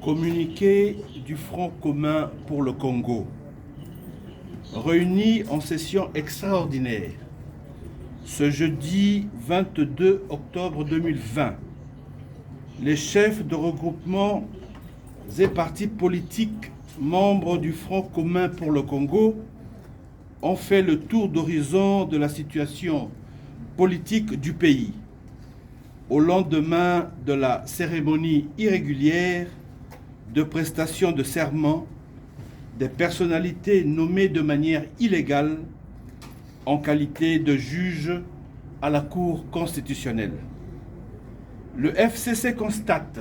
Communiqué du Front commun pour le Congo. Réunis en session extraordinaire ce jeudi 22 octobre 2020, les chefs de regroupements et partis politiques membres du Front commun pour le Congo ont fait le tour d'horizon de la situation politique du pays au lendemain de la cérémonie irrégulière de prestation de serment des personnalités nommées de manière illégale en qualité de juge à la Cour constitutionnelle. Le FCC constate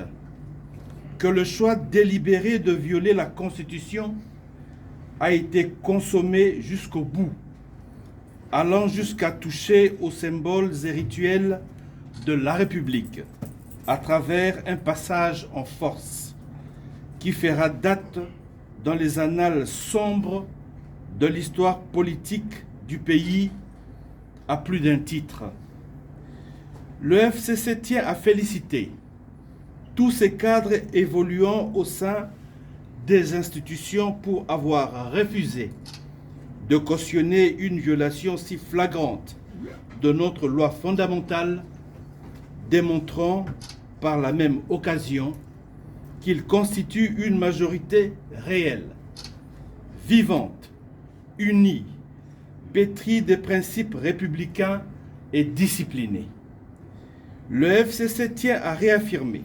que le choix délibéré de violer la Constitution a été consommé jusqu'au bout, allant jusqu'à toucher aux symboles et rituels de la République à travers un passage en force qui fera date dans les annales sombres de l'histoire politique du pays à plus d'un titre. Le FCC tient à féliciter tous ces cadres évoluant au sein des institutions pour avoir refusé de cautionner une violation si flagrante de notre loi fondamentale, démontrant par la même occasion qu'il constitue une majorité réelle, vivante, unie, pétrie des principes républicains et disciplinée. Le FCC tient à réaffirmer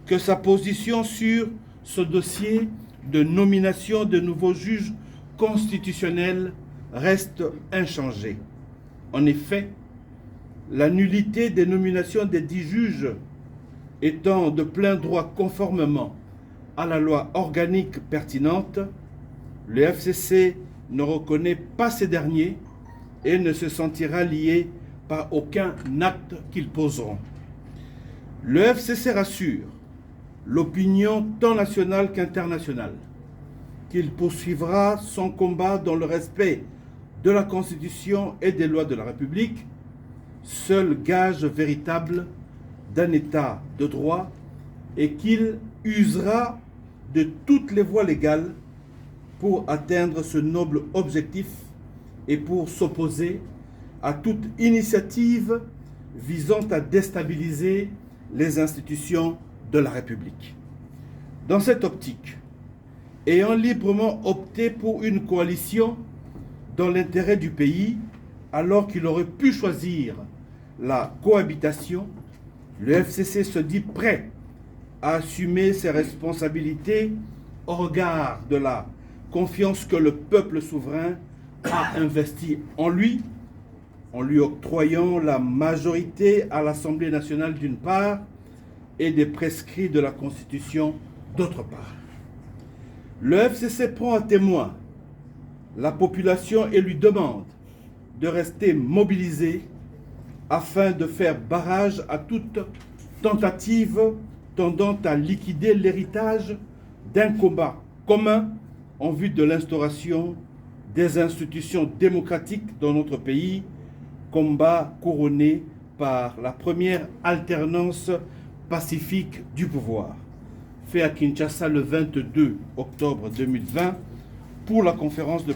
que sa position sur ce dossier de nomination de nouveaux juges constitutionnels reste inchangée. En effet, la nullité des nominations des 10 juges étant de plein droit conformément à la loi organique pertinente, le FCC ne reconnaît pas ces derniers et ne se sentira lié par aucun acte qu'ils poseront. Le FCC rassure l'opinion tant nationale qu'internationale qu'il poursuivra son combat dans le respect de la Constitution et des lois de la République, seul gage véritable d'un État de droit, et qu'il usera de toutes les voies légales pour atteindre ce noble objectif et pour s'opposer à toute initiative visant à déstabiliser les institutions de la République. Dans cette optique, ayant librement opté pour une coalition dans l'intérêt du pays, alors qu'il aurait pu choisir la cohabitation, le FCC se dit prêt à assumer ses responsabilités au regard de la confiance que le peuple souverain a investie en lui octroyant la majorité à l'Assemblée nationale d'une part et des prescrits de la Constitution d'autre part. Le FCC prend à témoin la population et lui demande de rester mobilisée afin de faire barrage à toute tentative tendant à liquider l'héritage d'un combat commun en vue de l'instauration des institutions démocratiques dans notre pays, combat couronné par la première alternance pacifique du pouvoir. Fait à Kinshasa le 22 octobre 2020 pour la conférence de